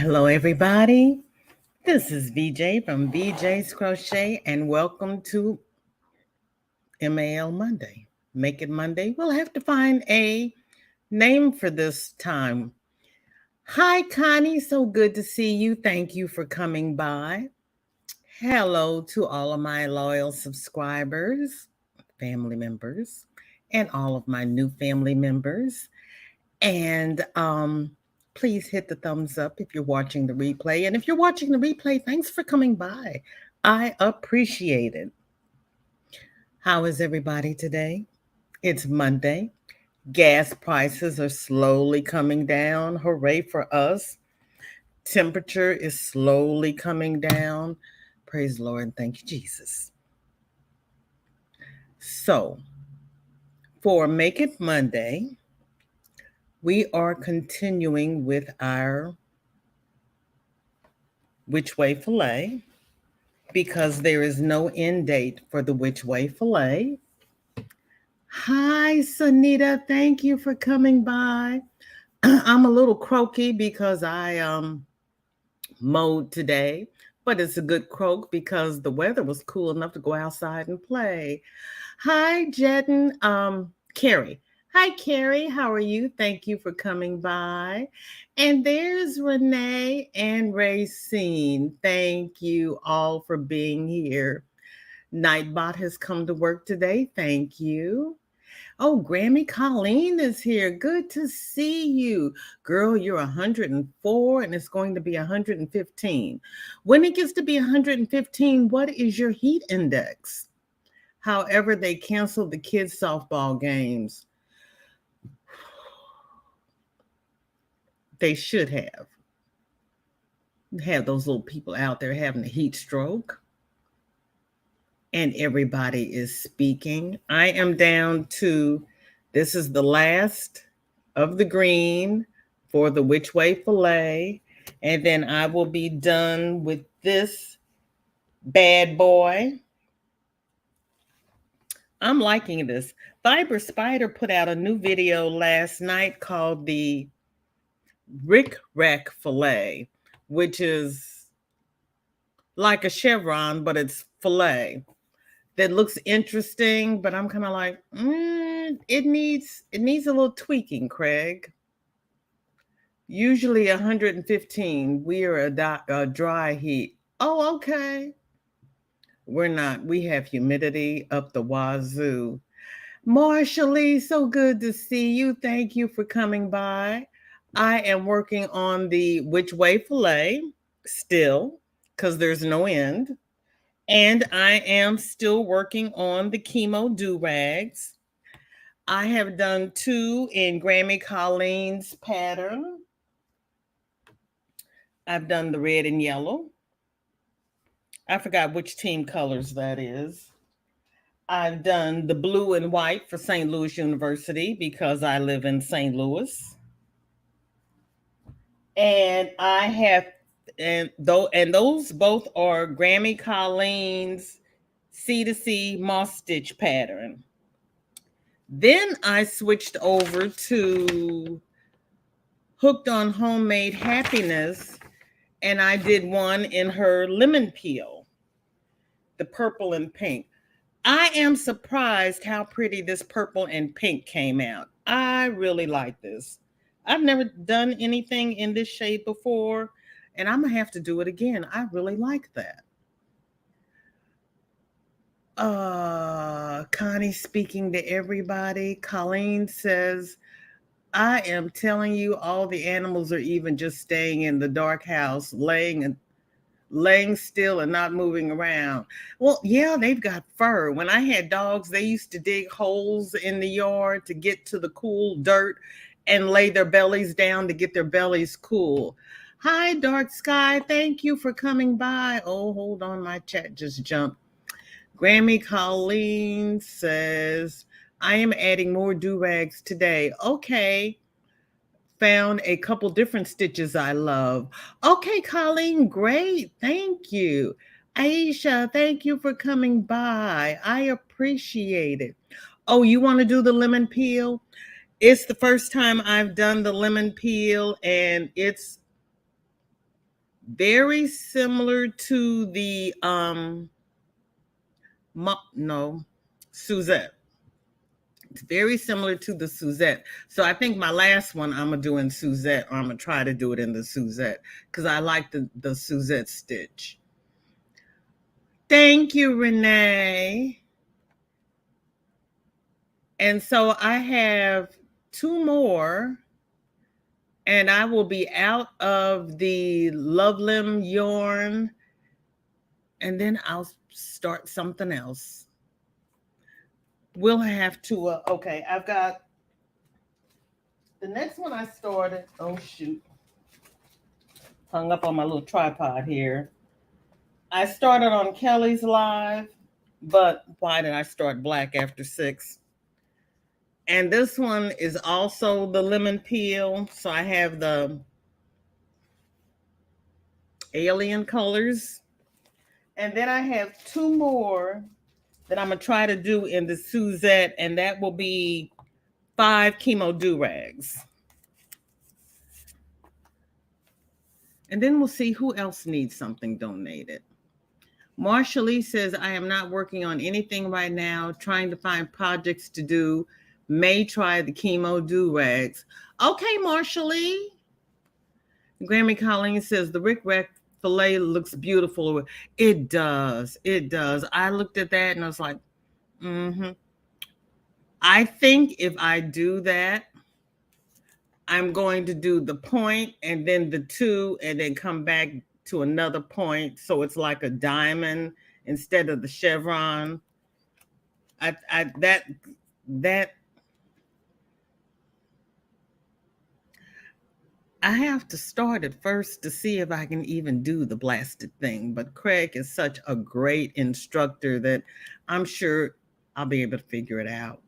Hello, everybody. This is VJ from ViJaisCrochet, and welcome to MAL Monday. Make it Monday. We'll have to find a name for this time. Hi, Connie. So good to see you. Thank you for coming by. Hello to all of my loyal subscribers, family members, and all of my new family members. And please hit the thumbs up if you're watching the replay. And if you're watching the replay, thanks for coming by. I appreciate it. How is everybody today? It's Monday. Gas prices are slowly coming down. Hooray for us. Temperature is slowly coming down. Praise the Lord and thank you, Jesus. So, for Make It Monday, we are continuing with our Which Way Filet because there is no end date for the Which Way Filet. Hi, Sunita. Thank you for coming by. I'm a little croaky because I mowed today, but it's a good croak because the weather was cool enough to go outside and play. Hi, Jedden. Carrie. Hi, Carrie. How are you? Thank you for coming by. And there's Renee and Racine. Thank you all for being here. Nightbot has come to work today. Thank you. Oh, Grammy Colleen is here. Good to see you. Girl, you're 104 and it's going to be 115. When it gets to be 115, what is your heat index? However, they canceled the kids' softball games. They should have those little people out there having a heat stroke. And everybody is speaking. I am down to, this is the last of the green for the Which Way Filet. And then I will be done with this bad boy. I'm liking this. Fiber Spider put out a new video last night called the Rick Rack Filet, which is like a chevron, but it's filet. That looks interesting, but I'm kind of like, it needs a little tweaking, Craig. Usually 115. We are a dry heat. Oh, okay. We're not. We have humidity up the wazoo. Marshallee, so good to see you. Thank you for coming by. I am working on the Which Way Filet still, because there's no end. And I am still working on the chemo do-rags. I have done 2 in Grammy Colleen's pattern. I've done the red and yellow. I forgot which team colors that is. I've done the blue and white for St. Louis University because I live in St. Louis. And I have, and those both are Grammy Colleen's C2C moss stitch pattern. Then I switched over to Hooked on Homemade Happiness, and I did one in her lemon peel, the purple and pink. I am surprised how pretty this purple and pink came out. I really like this. I've never done anything in this shade before, and I'm going to have to do it again. I really like that. Connie speaking to everybody. Colleen says, I am telling you, all the animals are even just staying in the dark house, laying still and not moving around. Well, yeah, they've got fur. When I had dogs, they used to dig holes in the yard to get to the cool dirt and lay their bellies down to get their bellies cool. Hi, Dark Sky. Thank you for coming by. Oh, hold on. My chat just jumped. Grammy Colleen says, I am adding more do-rags today. Okay. Found a couple different stitches I love. Okay, Colleen, great. Thank you. Aisha, thank you for coming by. I appreciate it. Oh, you want to do the lemon peel? It's the first time I've done the lemon peel, and it's Very similar to the Suzette. It's very similar to the Suzette. So I think my last one I'm gonna do in Suzette, or I'm gonna try to do it in the Suzette because I like the Suzette stitch. Thank you, Renee. And so I have 2 more, and I will be out of the LoveLim yarn, and then I'll start something else. We'll have to, okay, I've got the next one I started. Oh, shoot. Hung up on my little tripod here. I started on Kelly's Live, but why did I start Black After 6? And this one is also the lemon peel. So I have the alien colors. And then I have 2 more that I'm going to try to do in the Suzette, and that will be 5 chemo do-rags. And then we'll see who else needs something donated. Marsha Lee says, I am not working on anything right now, trying to find projects to do. May try the chemo do-rags. Okay, Marsha Lee. Grammy Colleen says, the Rick Rack filet looks beautiful. It does. It does. I looked at that and I was like, I think if I do that, I'm going to do the point and then the 2 and then come back to another point. So it's like a diamond instead of the chevron. I have to start it first to see if I can even do the blasted thing. But Craig is such a great instructor that I'm sure I'll be able to figure it out.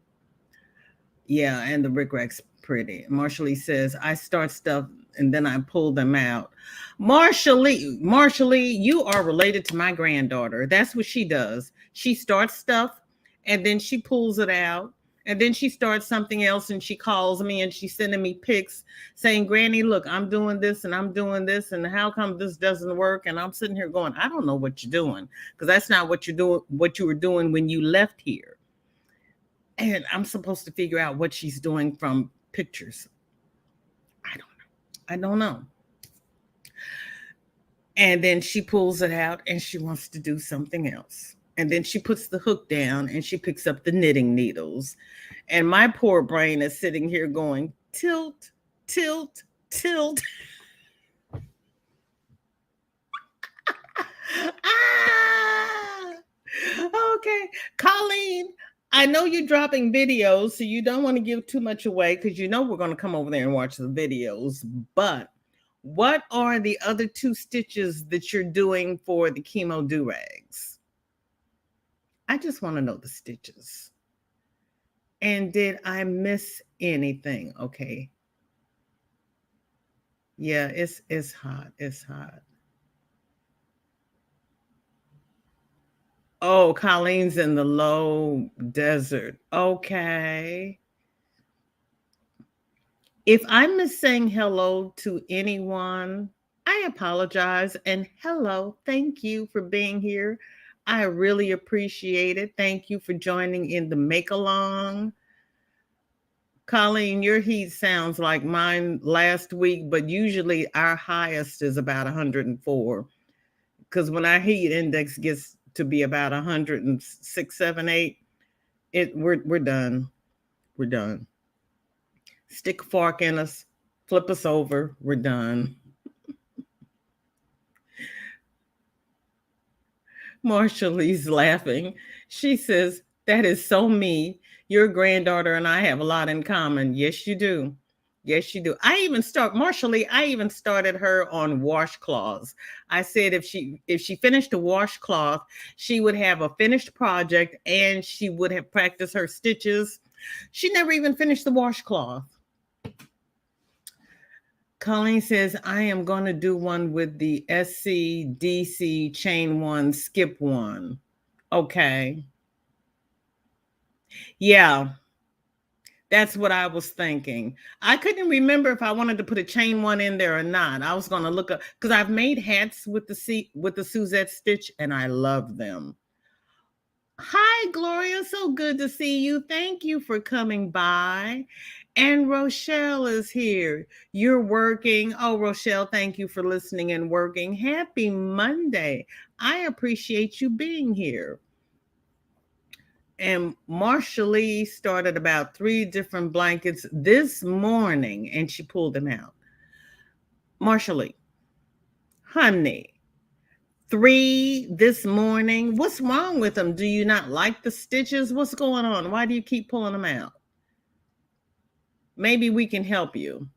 Yeah, and the Rick Rack's pretty. Marsha Lee says, I start stuff and then I pull them out. Marsha Lee, you are related to my granddaughter. That's what she does. She starts stuff and then she pulls it out. And then she starts something else and she calls me and she's sending me pics saying, Granny, look, I'm doing this and I'm doing this. And how come this doesn't work? And I'm sitting here going, I don't know what you're doing, because that's not what you're doing, what you were doing when you left here. And I'm supposed to figure out what she's doing from pictures. I don't know. And then she pulls it out and she wants to do something else. And then she puts the hook down and she picks up the knitting needles. And my poor brain is sitting here going, tilt, tilt, tilt. Okay. Colleen, I know you're dropping videos, so you don't want to give too much away because you know we're going to come over there and watch the videos. But what are the other 2 stitches that you're doing for the chemo do-rags? I just want to know the stitches. And did I miss anything? Okay. Yeah, it's hot. It's hot. Oh, Colleen's in the low desert. Okay. If I'm miss saying hello to anyone, I apologize. And hello, thank you for being here. I really appreciate it. Thank you for joining in the make-along. Colleen, your heat sounds like mine last week, but usually our highest is about 104. Because when our heat index gets to be about 106, 7, 8, we're done. We're done. Stick a fork in us, flip us over, we're done. Marsha Lee's laughing. She says, that is so me. Your granddaughter and I have a lot in common. Yes, you do. Yes, you do. Marsha Lee, I even started her on washcloths. I said if she finished a washcloth, she would have a finished project and she would have practiced her stitches. She never even finished the washcloth. Colleen says, I am going to do one with the SC, DC, chain 1, skip 1. Okay. Yeah. That's what I was thinking. I couldn't remember if I wanted to put a chain one in there or not. I was going to look up because I've made hats with the Suzette stitch and I love them. Hi, Gloria. So good to see you. Thank you for coming by. And Rochelle is here. You're working. Oh, Rochelle, thank you for listening and working. Happy Monday. I appreciate you being here. And Marshallee started about 3 different blankets this morning and she pulled them out. Marshallee, honey, 3 this morning. What's wrong with them? Do you not like the stitches? What's going on? Why do you keep pulling them out? Maybe we can help you.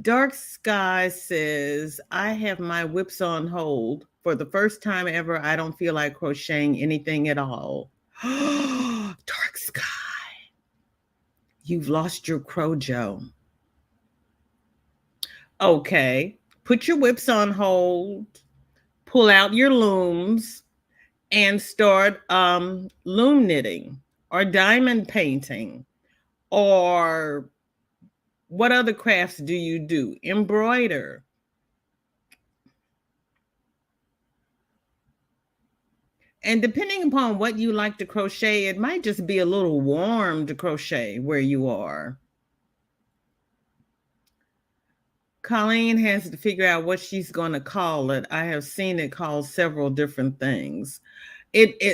Dark Sky says, I have my whips on hold. For the first time ever, I don't feel like crocheting anything at all. Dark Sky, you've lost your crojo. Okay, put your whips on hold, pull out your looms, and start loom knitting or diamond painting. Or what other crafts do you do? Embroider. And depending upon what you like to crochet, it might just be a little warm to crochet where you are. Colleen has to figure out what she's going to call it. I have seen it called several different things.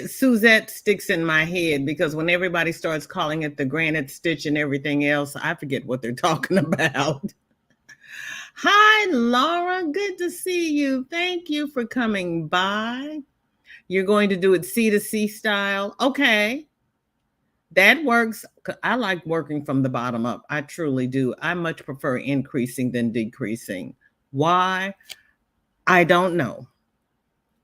Suzette sticks in my head because when everybody starts calling it the granite stitch and everything else, I forget what they're talking about. Hi, Laura. Good to see you. Thank you for coming by. You're going to do it C to C style. Okay. That works. I like working from the bottom up. I truly do. I much prefer increasing than decreasing. Why? I don't know.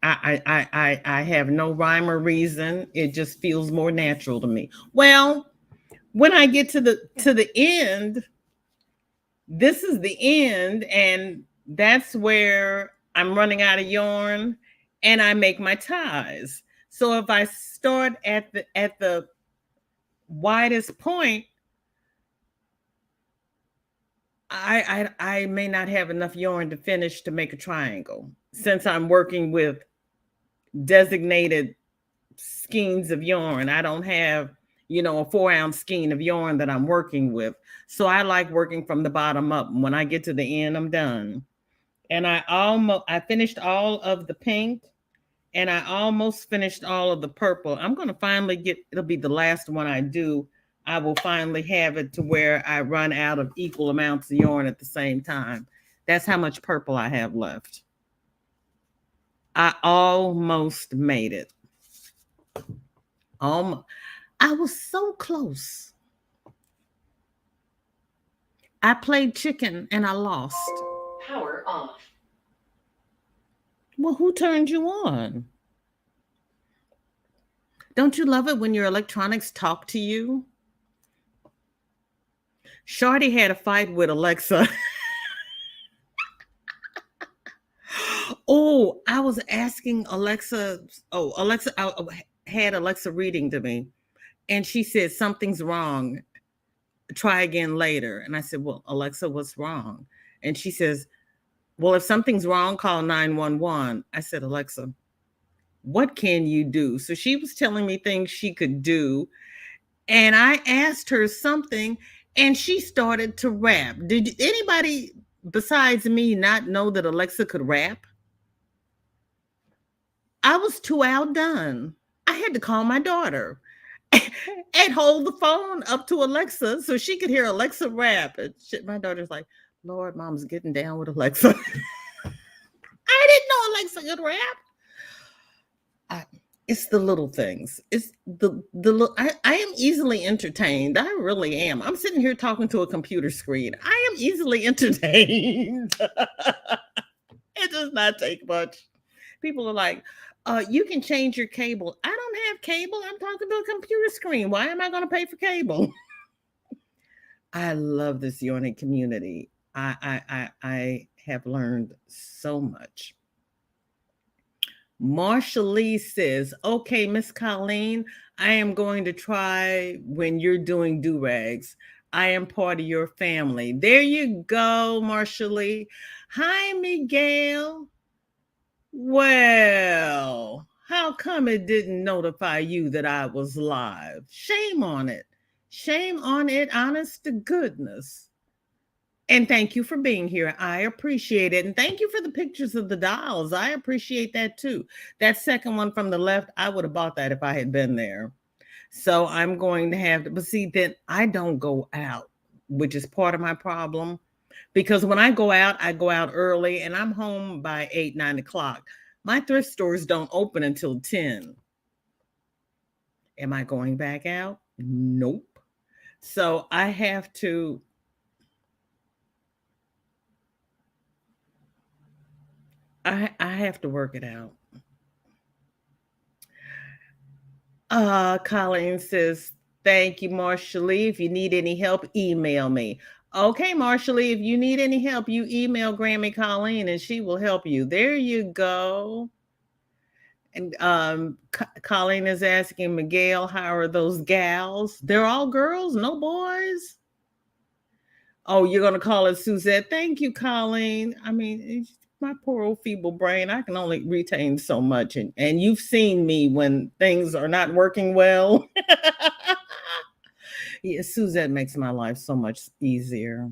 I have no rhyme or reason. It just feels more natural to me. Well, when I get to the end, this is the end, and that's where I'm running out of yarn and I make my ties. So if I start at the widest point, I may not have enough yarn to finish to make a triangle since I'm working with designated skeins of yarn. I don't have, a 4-ounce skein of yarn that I'm working with. So I like working from the bottom up. When I get to the end, I'm done. And I finished all of the pink and I almost finished all of the purple. I'm going to finally it'll be the last one I do. I will finally have it to where I run out of equal amounts of yarn at the same time. That's how much purple I have left. I almost made it. I was so close. I played chicken and I lost. Power off. Well, who turned you on? Don't you love it when your electronics talk to you? Shardy had a fight with Alexa. Oh, I was asking Alexa. Oh, Alexa, I had Alexa reading to me. And she said, something's wrong. Try again later. And I said, well, Alexa, what's wrong? And she says, well, if something's wrong, call 911. I said, Alexa, what can you do? So she was telling me things she could do. And I asked her something and she started to rap. Did anybody besides me not know that Alexa could rap? I was too outdone. I had to call my daughter and hold the phone up to Alexa so she could hear Alexa rap. And shit, my daughter's like, Lord, Mom's getting down with Alexa. I didn't know Alexa could rap. It's the little things. It's the I am easily entertained. I really am. I'm sitting here talking to a computer screen. I am easily entertained. It does not take much. People are like, you can change your cable. I don't have cable. I'm talking to a computer screen. Why am I going to pay for cable? I love this yarning community. I have learned so much. Marsha Lee says, okay, Miss Colleen, I am going to try when you're doing do-rags. I am part of your family. There you go, Marsha Lee. Hi, Miguel. Well, how come it didn't notify you that I was live? Shame on it. Shame on it, honest to goodness. And thank you for being here. I appreciate it. And thank you for the pictures of the dolls. I appreciate that too. That second one from the left, I would have bought that if I had been there. So I'm going to have to, but see, then I don't go out, which is part of my problem. Because when I go out early and I'm home by 8, 9 o'clock. My thrift stores don't open until 10. Am I going back out? Nope. So I have to work it out. Colleen says, thank you, Marsha Lee. If you need any help, email me. Okay, Marsha Lee, if you need any help, you email Grammy Colleen and she will help you. There you go. And Colleen is asking, Miguel, how are those gals? They're all girls, no boys? Oh, you're going to call it Suzette. Thank you, Colleen. I mean, my poor old feeble brain, I can only retain so much. And you've seen me when things are not working well. Yeah, Suzette makes my life so much easier.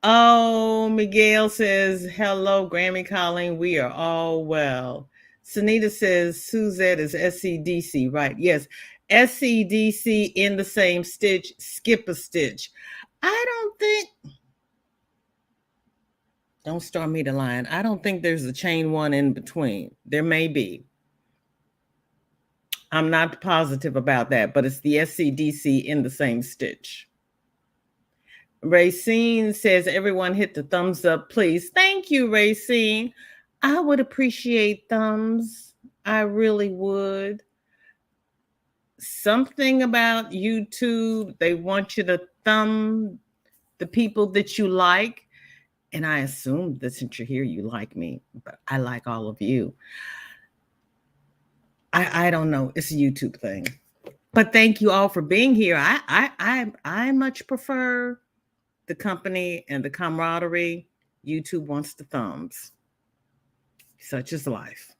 Oh, Miguel says, hello, Grammy Colleen. We are all well. Sunita says, Suzette is SCDC, right? Yes. SCDC in the same stitch, skip a stitch. Don't start me to line. I don't think there's a chain one in between. There may be. I'm not positive about that, but it's the SCDC in the same stitch. Racine says, everyone hit the thumbs up, please. Thank you, Racine. I would appreciate thumbs. I really would. Something about YouTube, they want you to thumb the people that you like. And I assume that since you're here, you like me, but I like all of you. I don't know. It's a YouTube thing. But thank you all for being here. I much prefer the company and the camaraderie. YouTube wants the thumbs. Such is life.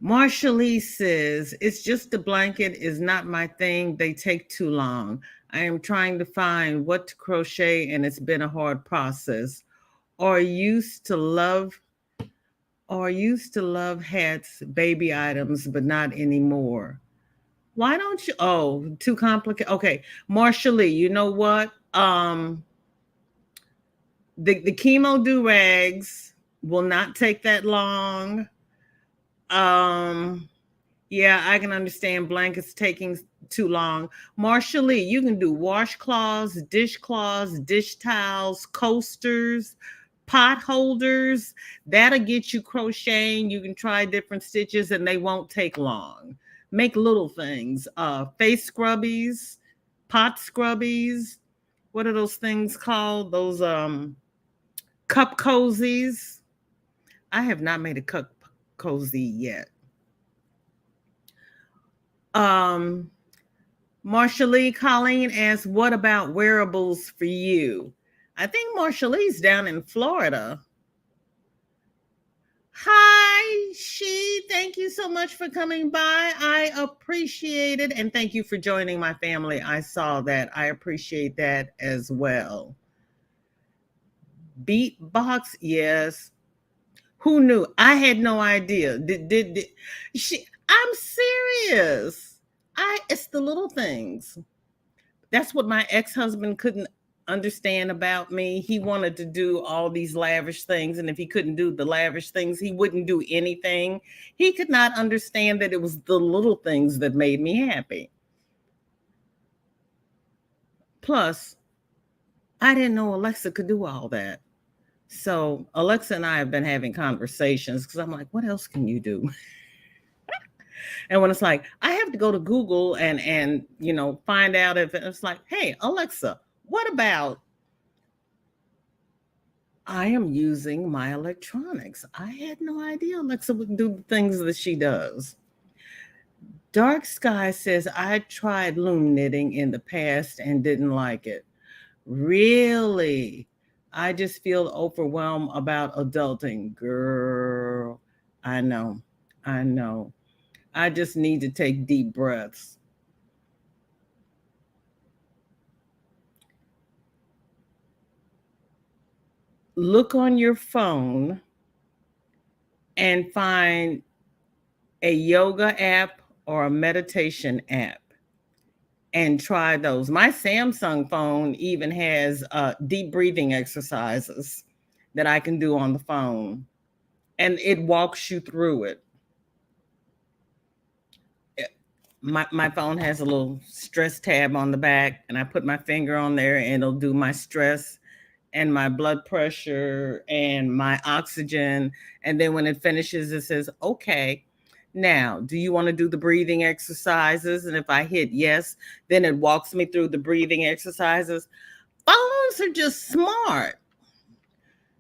Marsha Lee says, it's just a blanket is not my thing. They take too long. I am trying to find what to crochet and it's been a hard process. Or used to love hats, baby items, but not anymore. Why don't you? Oh, too complicated. Okay, Marsha Lee, you know what? The chemo do-rags will not take that long. Yeah, I can understand blankets taking too long. Marsha Lee, you can do washcloths, dish towels, coasters, pot holders. That'll get you crocheting. You can try different stitches and they won't take long. Make little things, face scrubbies, pot scrubbies. What are those things called? Those cup cozies. I have not made a cup cozy yet. Marsha Lee Colleen asks, what about wearables for you? I think Marsha Lee's down in Florida. Hi, thank you so much for coming by. I appreciate it. And thank you for joining my family. I saw that. I appreciate that as well. Beatbox, yes. Who knew? I had no idea. I'm serious. It's the little things. That's what my ex-husband couldn't understand about me. He wanted to do all these lavish things, and if he couldn't do the lavish things, he wouldn't do anything. He could not understand that it was the little things that made me happy. Plus, I didn't know Alexa could do all that. So Alexa and I have been having conversations because I'm like, what else can you do? And when it's like, I have to go to Google and find out if it's like, hey, Alexa, what about I am using my electronics. I had no idea Alexa would do the things that she does. Dark Sky says, I tried loom knitting in the past and didn't like it. Really? I just feel overwhelmed about adulting. Girl, I know. I know. I just need to take deep breaths. Look on your phone and find a yoga app or a meditation app and try those. My Samsung phone even has deep breathing exercises that I can do on the phone, and it walks you through it. My phone has a little stress tab on the back, and I put my finger on there, and it'll do my stress and my blood pressure and my oxygen. And then when it finishes, it says, okay, now, do you want to do the breathing exercises? And if I hit yes, then it walks me through the breathing exercises. Phones are just smart.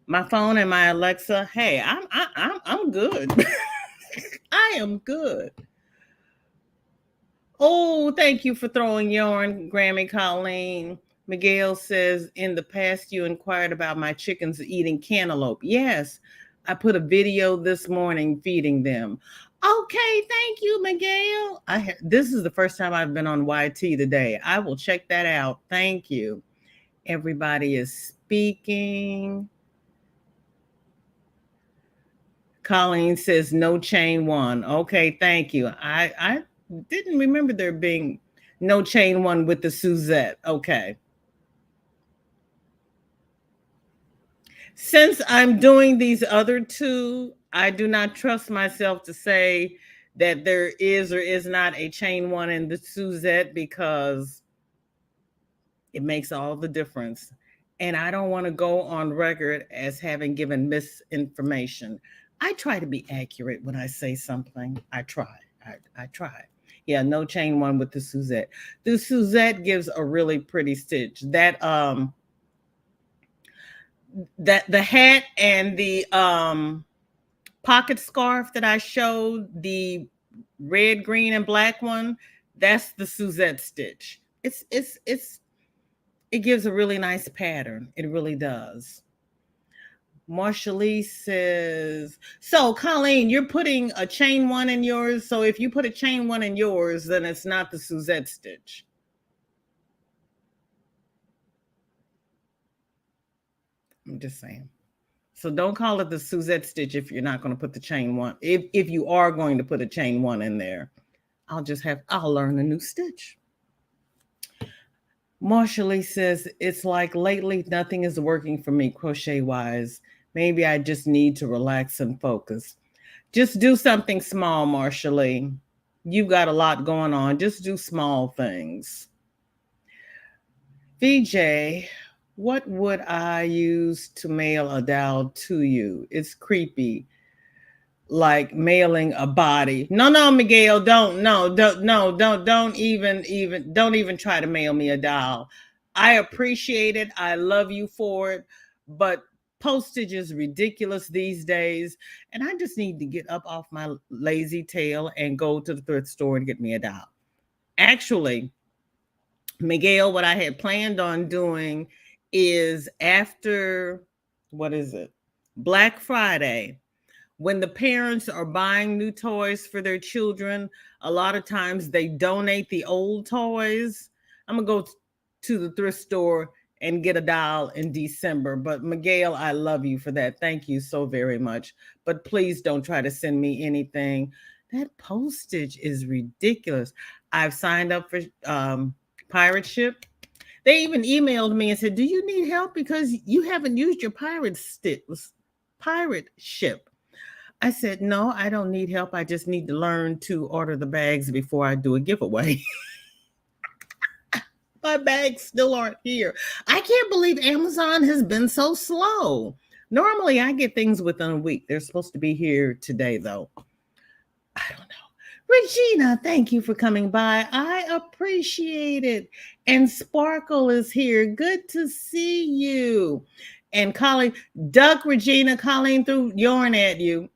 My phone and my Alexa, hey, I'm good. I am good. Oh, thank you for throwing yarn, Grammy Colleen. Miguel says, in the past, you inquired about my chickens eating cantaloupe. Yes, I put a video this morning feeding them. Okay, thank you, Miguel. This is the first time I've been on YT today. I will check that out. Thank you. Everybody is speaking. Colleen says, no chain one. Okay, thank you. I didn't remember there being no chain one with the Suzette. Okay. Since I'm doing these other two, I do not trust myself to say that there is or is not a chain one in the Suzette because it makes all the difference. And I don't want to go on record as having given misinformation. I try to be accurate when I say something. I try. I try. Yeah, no chain one with the Suzette. The Suzette gives a really pretty stitch. That the hat and the pocket scarf that I showed, the red, green, and black one, that's the Suzette stitch. It gives a really nice pattern. It really does. Marsha Lee says, so Colleen, you're putting a chain one in yours. So if you put a chain one in yours, then it's not the Suzette stitch. I'm just saying. So don't call it the Suzette stitch if you're not going to put the chain one. If you are going to put a chain one in there, I'll learn a new stitch. Marsha Lee says, it's like lately nothing is working for me crochet wise. Maybe I just need to relax and focus. Just do something small, Marsha Lee. You've got a lot going on. Just do small things. VJ, what would I use to mail a doll to you? It's creepy. Like mailing a body. No, Miguel, don't even try to mail me a doll. I appreciate it. I love you for it, but postage is ridiculous these days, and I just need to get up off my lazy tail and go to the thrift store and get me a doll. Actually, Miguel, what I had planned on doing is after, what is it? Black Friday, when the parents are buying new toys for their children, a lot of times they donate the old toys. I'm going to go to the thrift store and get a doll in December. But Miguel, I love you for that. Thank you so very much. But please don't try to send me anything. That postage is ridiculous. I've signed up for Pirate Ship. They even emailed me and said, do you need help? Because you haven't used your Pirate Ship. I said, no, I don't need help. I just need to learn to order the bags before I do a giveaway. My bags still aren't here. I can't believe Amazon has been so slow. Normally, I get things within a week. They're supposed to be here today, though. I don't know. Regina, thank you for coming by. I appreciate it. And Sparkle is here. Good to see you. And Colleen, duck Regina, Colleen threw yarn at you.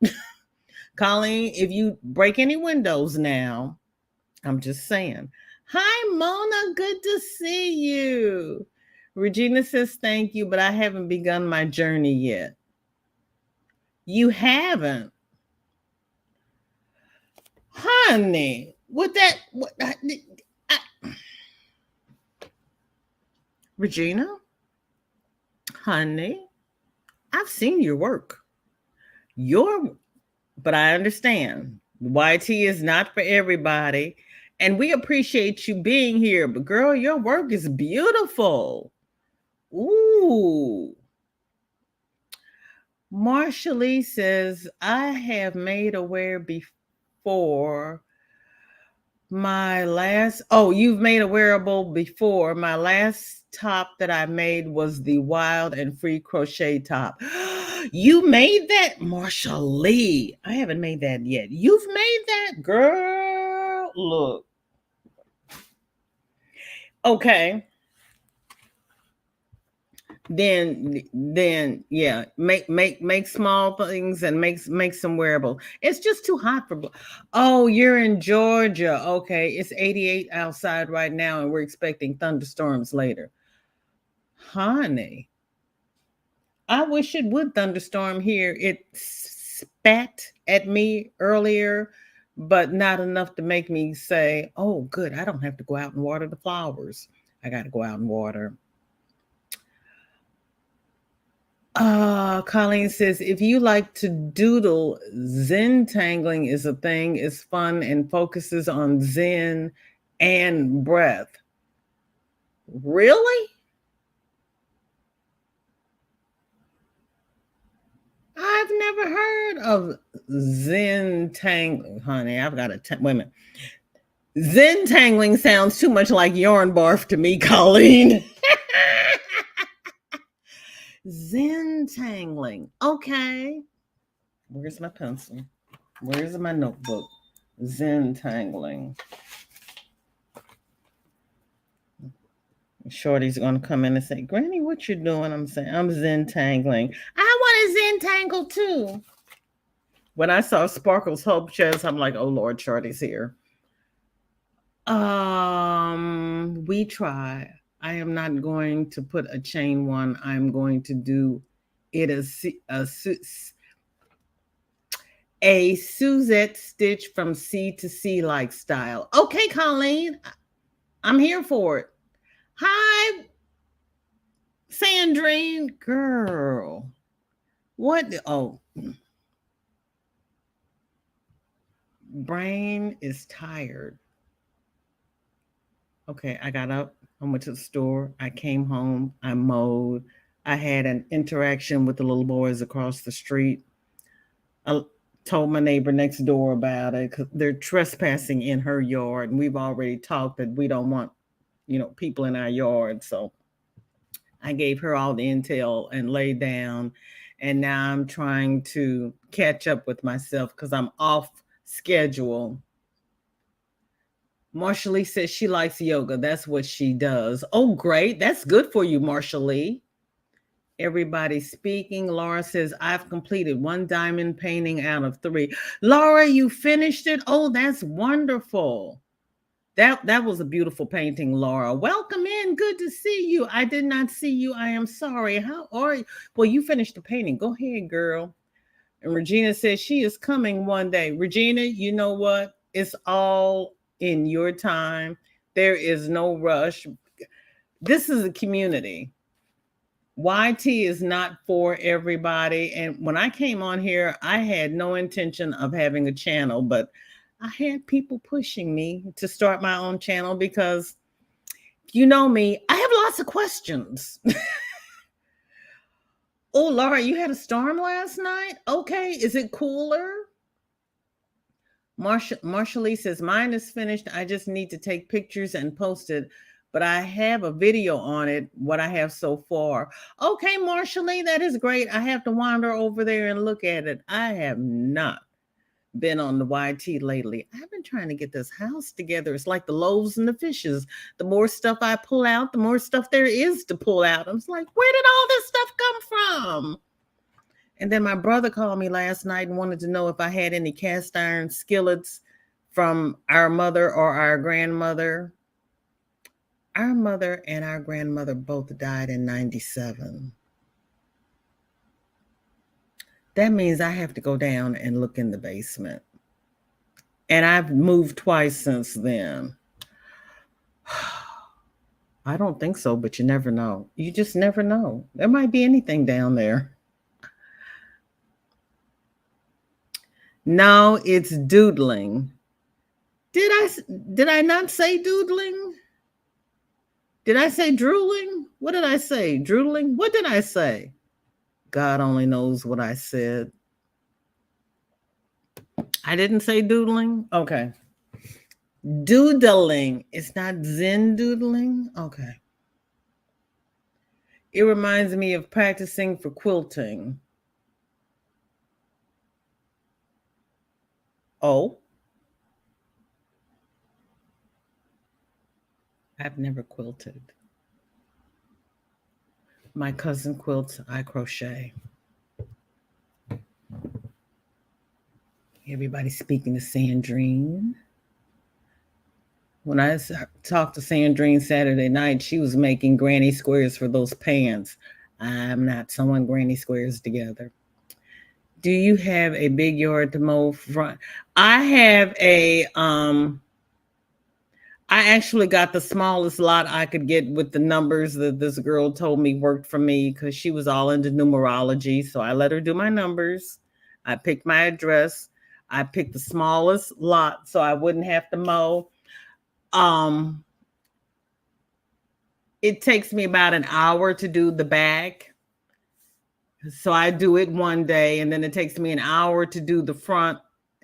Colleen, if you break any windows now, I'm just saying. Hi, Mona. Good to see you. Regina says thank you, but I haven't begun my journey yet. You haven't? Honey, with that, Regina, honey, I've seen your work. But I understand. YT is not for everybody. And we appreciate you being here. But girl, your work is beautiful. Ooh. Marsha Lee says, I have made aware before my last, you've made a wearable before. My last top that I made was the wild and free crochet top. You made that, Marsha Lee. I haven't made that yet. You've made that, girl. Look. Okay. Then yeah, make small things and make some wearable. It's just too hot for. Oh, you're in Georgia. Okay, it's 88 outside right now, and we're expecting thunderstorms later. Honey, I wish it would thunderstorm here. It spat at me earlier, but not enough to make me say, "Oh, good, I don't have to go out and water the flowers. I got to go out and water." Colleen says, if you like to doodle, Zen tangling is a thing, is fun and focuses on Zen and breath. Really? I've never heard of Zen tangling, honey. I've got to wait a minute. Zen tangling sounds too much like yarn barf to me, Colleen. Zen tangling. Okay. Where's my pencil? Where's my notebook? Zen tangling. Shorty's gonna come in and say, Granny, what you doing? I'm saying, I'm Zen tangling. I want to Zen tangle too. When I saw Sparkle's Hope Chest, I'm like, oh Lord, Shorty's here. We try. I am not going to put a chain one. I'm going to do it a Suzette stitch from C to C like style. Okay, Colleen, I'm here for it. Hi, Sandrine, girl. What? Oh, brain is tired. Okay, I got up. I went to the store. I came home. I mowed. I had an interaction with the little boys across the street. I told my neighbor next door about it because they're trespassing in her yard. And we've already talked that we don't want, people in our yard. So I gave her all the intel and laid down. And now I'm trying to catch up with myself because I'm off schedule. Marsha Lee says she likes yoga. That's what she does. Oh, great. That's good for you, Marsha Lee. Everybody's speaking. Laura says, I've completed 1 diamond painting out of 3. Laura, you finished it? Oh, that's wonderful. That was a beautiful painting, Laura. Welcome in. Good to see you. I did not see you. I am sorry. How are you? Well, you finished the painting. Go ahead, girl. And Regina says she is coming one day. Regina, you know what? It's all in your time. There is no rush. This is a community. YT is not for everybody. And when I came on here, I had no intention of having a channel, but I had people pushing me to start my own channel because, you know me, I have lots of questions. Oh, Laura, you had a storm last night? Okay, is it cooler? Marsha Lee says, mine is finished. I just need to take pictures and post it, but I have a video on it, what I have so far. Okay, Marsha Lee, that is great. I have to wander over there and look at it. I have not been on the YT lately. I've been trying to get this house together. It's like the loaves and the fishes. The more stuff I pull out, the more stuff there is to pull out. I was like, where did all this stuff come from? And then my brother called me last night and wanted to know if I had any cast iron skillets from our mother or our grandmother. Our mother and our grandmother both died in 97. That means I have to go down and look in the basement. And I've moved twice since then. I don't think so, but you never know. You just never know. There might be anything down there. No, it's doodling. Did I not say doodling? Did I say drooling? What did I say? Drooling? What did I say? God only knows what I said. I didn't say doodling? Okay. Doodling. It's not Zen doodling? Okay. It reminds me of practicing for quilting. Oh. I've never quilted. My cousin quilts, I crochet. Everybody's speaking to Sandrine. When I talked to Sandrine Saturday night, she was making granny squares for those pants. I'm not sewing granny squares together. Do you have a big yard to mow front? I have I actually got the smallest lot I could get with the numbers that this girl told me worked for me because she was all into numerology. So I let her do my numbers. I picked my address. I picked the smallest lot so I wouldn't have to mow. It takes me about an hour to do the back. So I do it one day, and then it takes me an hour to do the front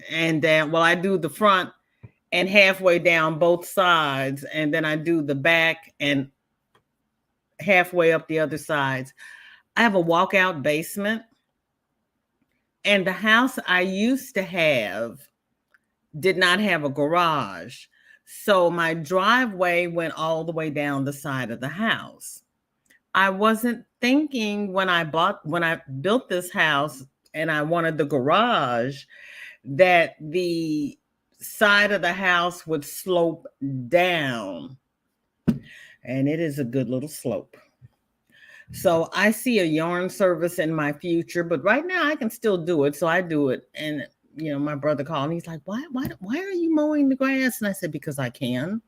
and down. Well, I do the front and halfway down both sides, and then I do the back and halfway up the other sides. I have a walkout basement, and the house I used to have did not have a garage. So my driveway went all the way down the side of the house. I wasn't thinking when I built this house and I wanted the garage that the side of the house would slope down. And it is a good little slope. So I see a yarn service in my future, but right now I can still do it. So I do it. And my brother called and he's like, why are you mowing the grass? And I said, because I can.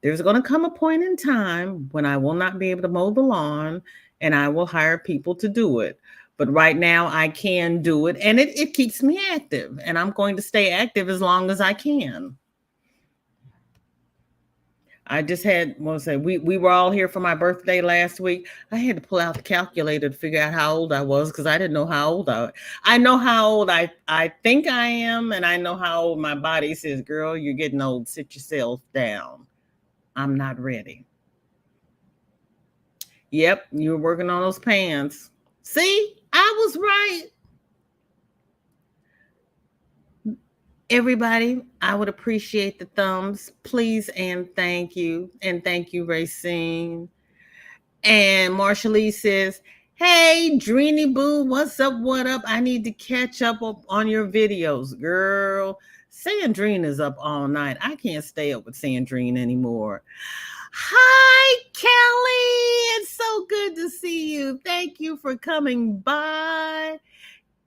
There's going to come a point in time when I will not be able to mow the lawn and I will hire people to do it. But right now I can do it and it keeps me active, and I'm going to stay active as long as I can. I just had, we were all here for my birthday last week. I had to pull out the calculator to figure out how old I was because I didn't know how old I know how old I think I am, and I know how old my body says, girl, you're getting old, sit yourself down. I'm not ready. Yep, you were working on those pants. See, I was right. Everybody, I would appreciate the thumbs, please, and thank you. And thank you, Racine. And Marsha Lee says, hey, Dreeny Boo, what's up, what up? I need to catch up on your videos, girl. Sandrine is up all night. I can't stay up with Sandrine anymore. Hi, Kelly. It's so good to see you. Thank you for coming by.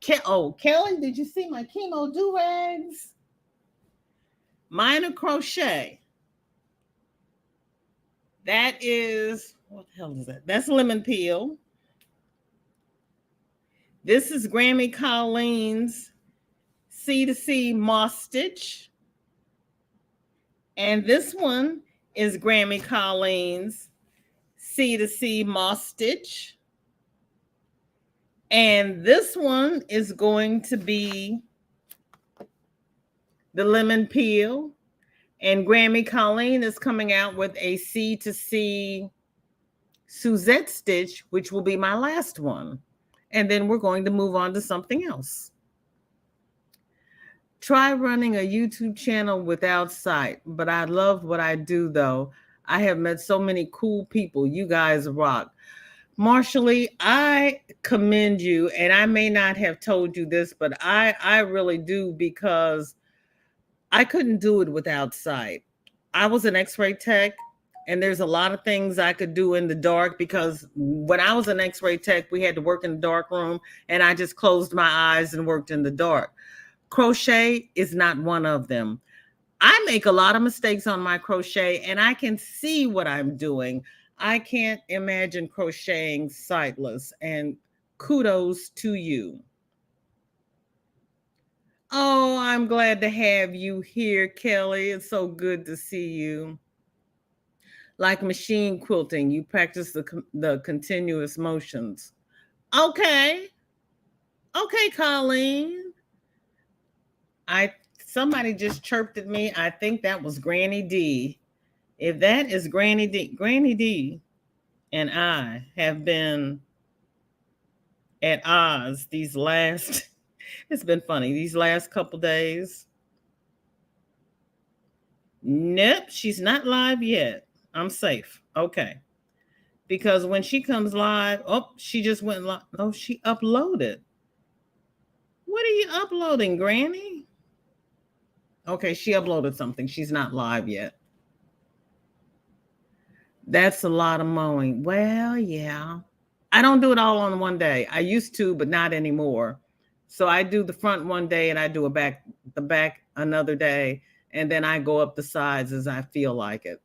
Kelly, did you see my chemo do-rags? Mine are crochet. That is, what the hell is that? That's lemon peel. This is Grammy Colleen's C2C moss stitch. And this one is Grammy Colleen's C2C moss stitch. And this one is going to be the lemon peel. And Grammy Colleen is coming out with a C2C Suzette stitch, which will be my last one. And then we're going to move on to something else. Try running a YouTube channel without sight, but I love what I do though. I have met so many cool people. You guys rock. Marshally, I commend you, and I may not have told you this, but I really do, because I couldn't do it without sight. I was an X-ray tech, and there's a lot of things I could do in the dark, because when I was an X-ray tech, we had to work in the dark room, and I just closed my eyes and worked in the dark. Crochet is not one of them. I make a lot of mistakes on my crochet, and I can see what I'm doing. I can't imagine crocheting sightless, and kudos to you. Oh, I'm glad to have you here, Kelly. It's so good to see you. Like machine quilting, you practice the continuous motions. Okay. Okay, Colleen. Somebody just chirped at me. I think that was Granny D. If that is Granny D and I have been at odds these last, it's been funny, these last couple days. Nope, she's not live yet. I'm safe. Okay. Because when she comes live, oh, she just went live. Oh, she uploaded. What are you uploading, Granny? Okay, she uploaded something. She's not live yet. That's a lot of mowing. Well, yeah. I don't do it all on one day. I used to, but not anymore. So I do the front one day, and I do the back another day, and then I go up the sides as I feel like it.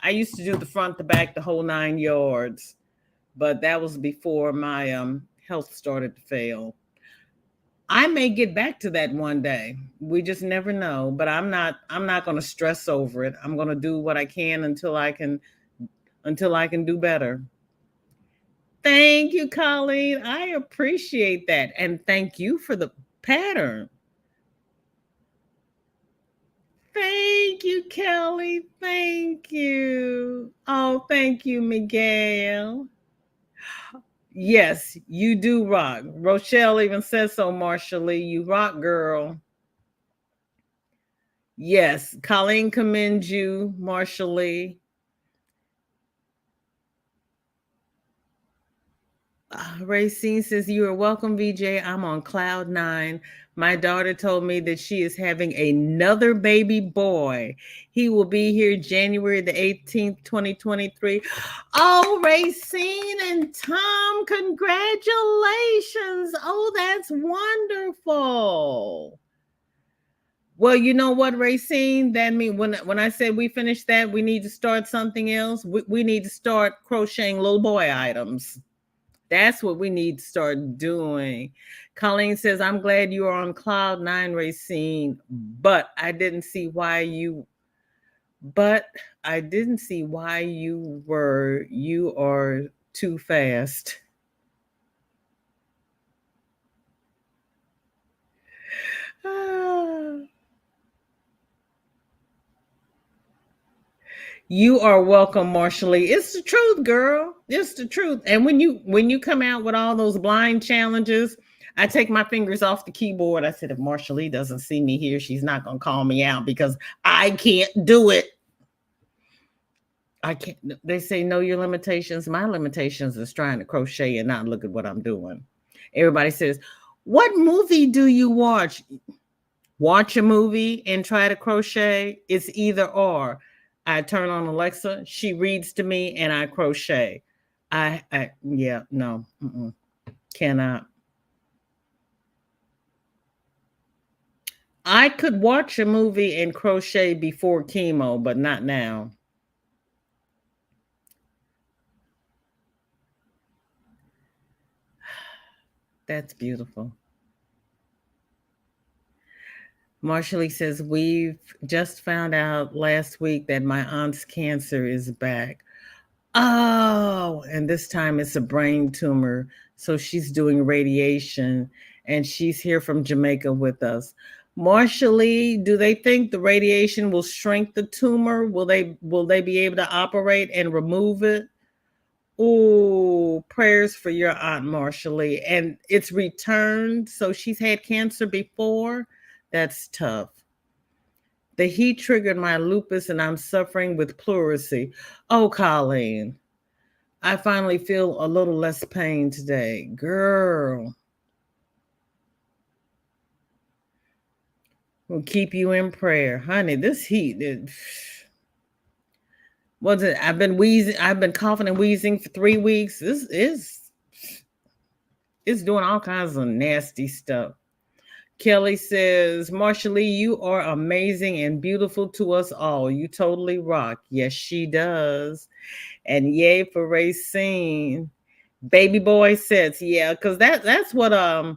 I used to do the front, the back, the whole 9 yards, but that was before my health started to fail. I may get back to that one day. We just never know, but I'm not going to stress over it. I'm going to do what I can until I can do better. Thank you, Colleen. I appreciate that. And thank you for the pattern. Thank you, Kelly. Thank you. Oh, thank you, Miguel. Yes, you do rock. Rochelle even says so, Marshally. You rock, girl. Yes, Colleen commends you, Marshally. Racine says, you are welcome, VJ. I'm on cloud 9. My daughter told me that she is having another baby boy. He will be here January the 18th, 2023. Oh, Racine and Tom, congratulations. Oh, that's wonderful. Well, you know what, Racine? That means when I said we finished that, we need to start something else. We need to start crocheting little boy items. That's what we need to start doing. Colleen says, I'm glad you are on cloud 9, Racine, but I didn't see why you were. You are too fast. You are welcome, Marshally. It's the truth, girl. It's the truth. And when you come out with all those blind challenges, I take my fingers off the keyboard. I said, if Marshally doesn't see me here, she's not going to call me out because I can't do it. I can't. They say know your limitations. My limitations is trying to crochet and not look at what I'm doing. Everybody says, what movie do you watch? Watch a movie and try to crochet. It's either or. I turn on Alexa, she reads to me, and I crochet. No, cannot. I could watch a movie and crochet before chemo, but not now. That's beautiful. Marshally says, we've just found out last week that my aunt's cancer is back. Oh, and this time it's a brain tumor. So she's doing radiation, and she's here from Jamaica with us. Marshally, do they think the radiation will shrink the tumor? Will they be able to operate and remove it? Oh, prayers for your aunt, Marshally. And it's returned. So she's had cancer before. That's tough. The heat triggered my lupus and I'm suffering with pleurisy. Oh, Colleen, I finally feel a little less pain today. Girl, we'll keep you in prayer. Honey, this heat, was it? I've been wheezing, I've been coughing and wheezing for 3 weeks. This is it's doing all kinds of nasty stuff. Kelly says, Marsha Lee, you are amazing and beautiful to us all. You totally rock. Yes, she does. And yay for Racine. Baby boy says, yeah, because that's what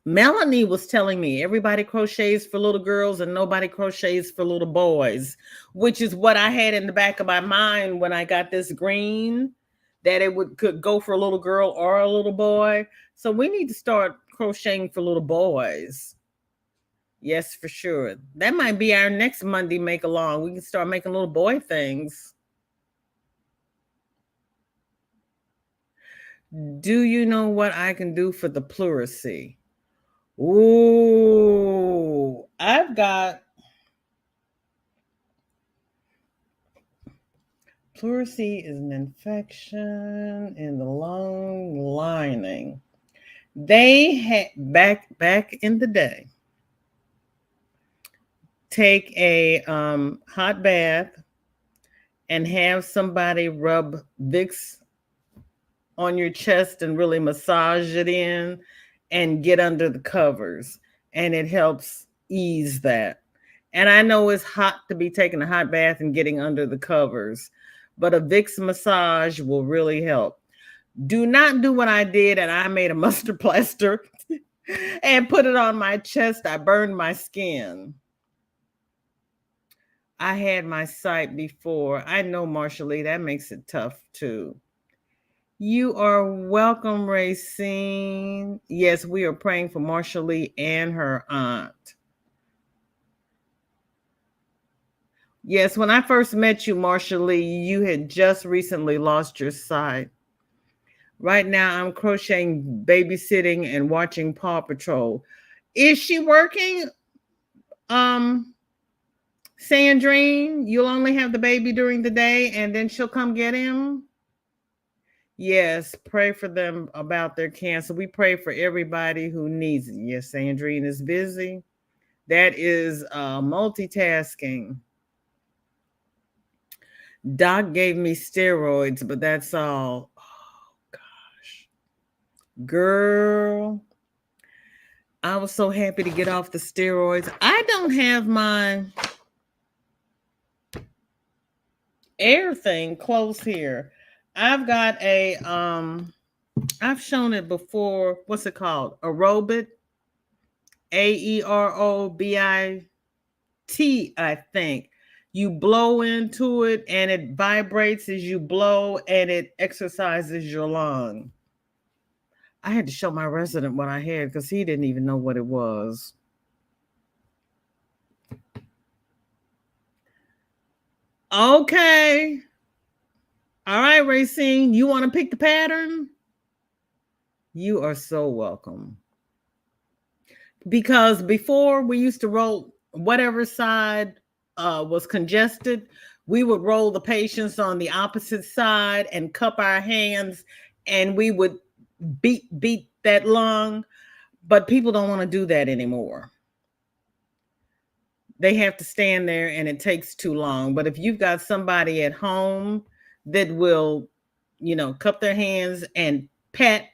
Melanie was telling me. Everybody crochets for little girls and nobody crochets for little boys, which is what I had in the back of my mind when I got this green, that could go for a little girl or a little boy. So we need to start crocheting for little boys. Yes, for sure. That might be our next Monday make along. We can start making little boy things. Do you know what I can do for the pleurisy? Ooh, I've got pleurisy is an infection in the lung lining. They had back in the day, take a hot bath and have somebody rub Vicks on your chest and really massage it in and get under the covers, and it helps ease that. And I know it's hot to be taking a hot bath and getting under the covers, but a Vicks massage will really help. Do not do what I did, and I made a mustard plaster and put it on my chest. I burned my skin. I had my site before. I know, Marsha Lee, that makes it tough too. You are welcome, Racine. Yes, we are praying for Marsha Lee and her aunt. Yes, when I first met you, Marsha Lee, you had just recently lost your sight. Right now, I'm crocheting, babysitting, and watching Paw Patrol. Is she working? Sandrine, you'll only have the baby during the day and then she'll come get him? Yes, pray for them about their cancer. We pray for everybody who needs it. Yes, Sandrine is busy. That is multitasking. Doc gave me steroids, but that's all. Oh, gosh. Girl, I was so happy to get off the steroids. I don't have my air thing close here. I've got a I've shown it before. What's it called? Aerobit. AEROBIT, I think. You blow into it and it vibrates as you blow and it exercises your lung. I had to show my resident what I had because he didn't even know what it was. Okay. All right, Racine, you want to pick the pattern? You are so welcome. Because before we used to roll whatever side was congested, we would roll the patients on the opposite side and cup our hands, and we would beat that lung. But people don't want to do that anymore. They have to stand there and it takes too long. But if you've got somebody at home that will, cup their hands and pat,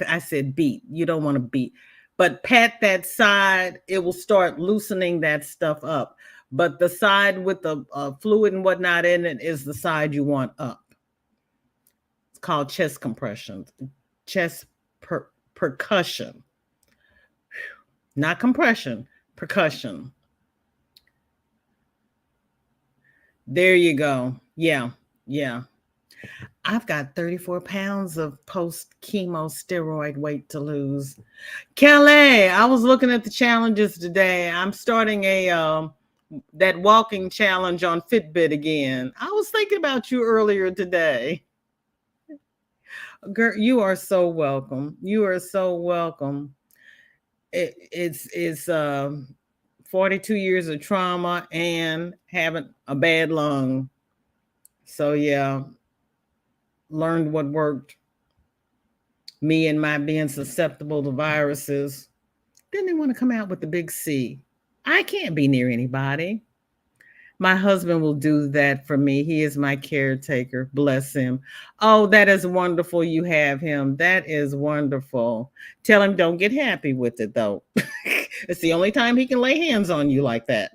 I said beat, you don't want to beat, but pat that side, it will start loosening that stuff up. But the side with the fluid and whatnot in it is the side you want up. It's called chest compression, chest percussion. Not compression, percussion. There you go. Yeah. I've got 34 pounds of post-chemo steroid weight to lose. Kelly, I was looking at the challenges today. I'm starting that walking challenge on Fitbit again. I was thinking about you earlier today. Girl, you are so welcome. You are so welcome. it's 42 years of trauma and having a bad lung. So yeah, learned what worked. Me and my being susceptible to viruses. Then they want to come out with the big C. I can't be near anybody. My husband will do that for me. He is my caretaker. Bless him. Oh, that is wonderful. You have him. That is wonderful. Tell him don't get happy with it, though. It's the only time he can lay hands on you like that.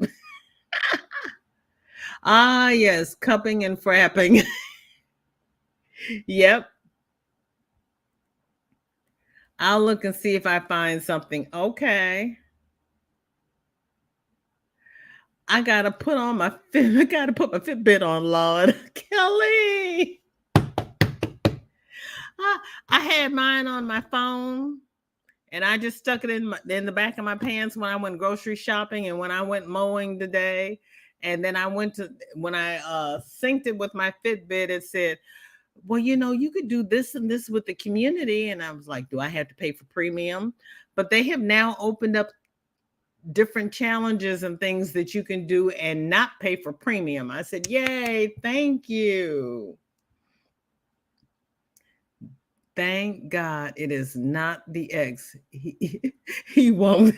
Ah, yes, cupping and frapping. Yep. I'll look and see if I find something. Okay. I gotta put on my I gotta put my Fitbit on, Lord. Kelly. I had mine on my phone and I just stuck it in the back of my pants when I went grocery shopping and when I went mowing today. And then when I synced it with my Fitbit, it said, well, you could do this and this with the community. And I was like, do I have to pay for premium? But they have now opened up different challenges and things that you can do and not pay for premium. I said, yay, thank you. Thank God it is not the ex. He won't.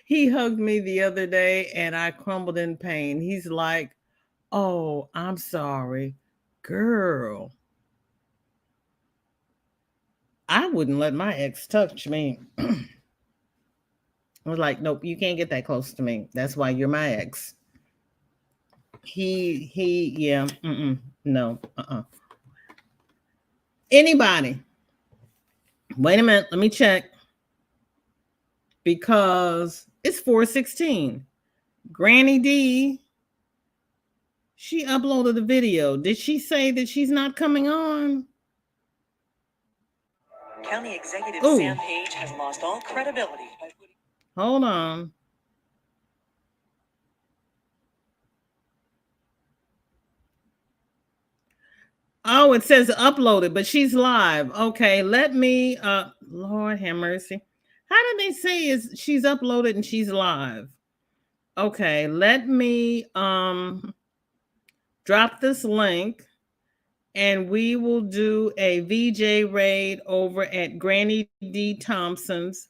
He hugged me the other day and I crumbled in pain. He's like, oh, I'm sorry. Girl, I wouldn't let my ex touch me. I was like, nope, you can't get that close to me. That's why you're my ex. Yeah, no, Anybody? Wait a minute, let me check. Because it's 4:16. Granny D, she uploaded the video. Did she say that she's not coming on? County Executive Sam Page has lost all credibility by putting... Hold on. Oh, it says uploaded, but she's live. Okay, let me Lord have mercy. How did they say she's uploaded and she's live? Okay, let me drop this link and we will do a VJ raid over at Granny D Thompson's.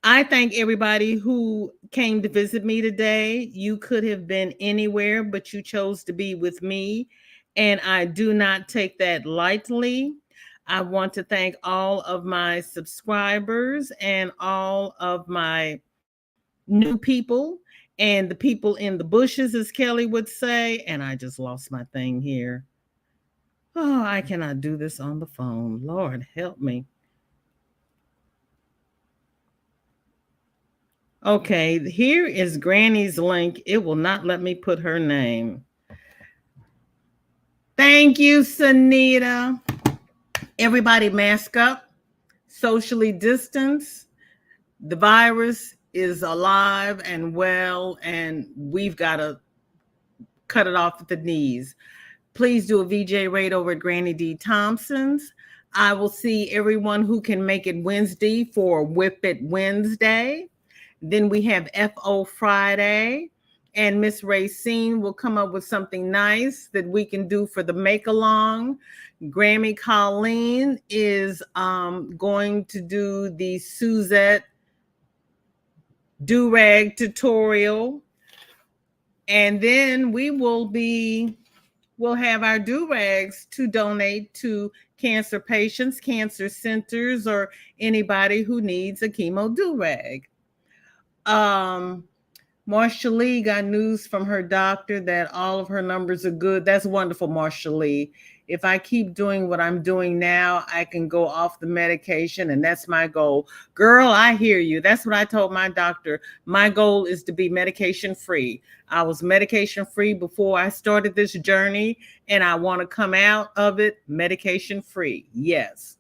I thank everybody who came to visit me today. You could have been anywhere, but you chose to be with me. And I do not take that lightly. I want to thank all of my subscribers and all of my new people and the people in the bushes, as Kelly would say. And I just lost my thing here. Oh, I cannot do this on the phone. Lord, help me. Okay, here is Granny's link. It will not let me put her name. Thank you, Sunita. Everybody mask up, socially distance. The virus is alive and well, and we've got to cut it off at the knees. Please do a VJ raid over at Granny D Thompson's. I will see everyone who can make it Wednesday for Whip It Wednesday. Then we have FO Friday, and Miss Racine will come up with something nice that we can do for the make-along. Grammy Colleen is going to do the Suzette do-rag tutorial. And then we'll have our do-rags to donate to cancer patients, cancer centers, or anybody who needs a chemo do-rag. Marsha Lee got news from her doctor that all of her numbers are good. That's wonderful, Marsha Lee. If I keep doing what I'm doing now, I can go off the medication, and that's my goal. Girl, I hear you. That's what I told my doctor. My goal is to be medication free. I was medication free before I started this journey, and I want to come out of it medication free. Yes.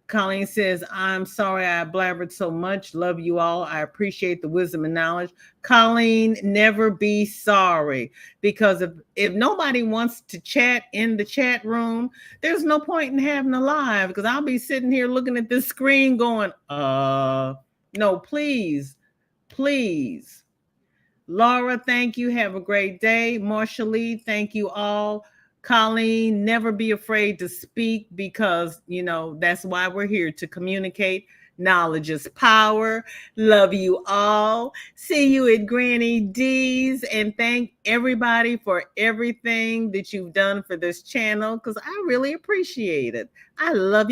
Colleen says, I'm sorry I blabbered so much. Love you all. I appreciate the wisdom and knowledge. Colleen, never be sorry, because if nobody wants to chat in the chat room, there's no point in having a live, because I'll be sitting here looking at this screen going, No, please, please. Laura, thank you. Have a great day. Marsha Lee, thank you all. Colleen, never be afraid to speak because, that's why we're here to communicate. Knowledge is power. Love you all. See you at Granny D's, and thank everybody for everything that you've done for this channel because I really appreciate it. I love you.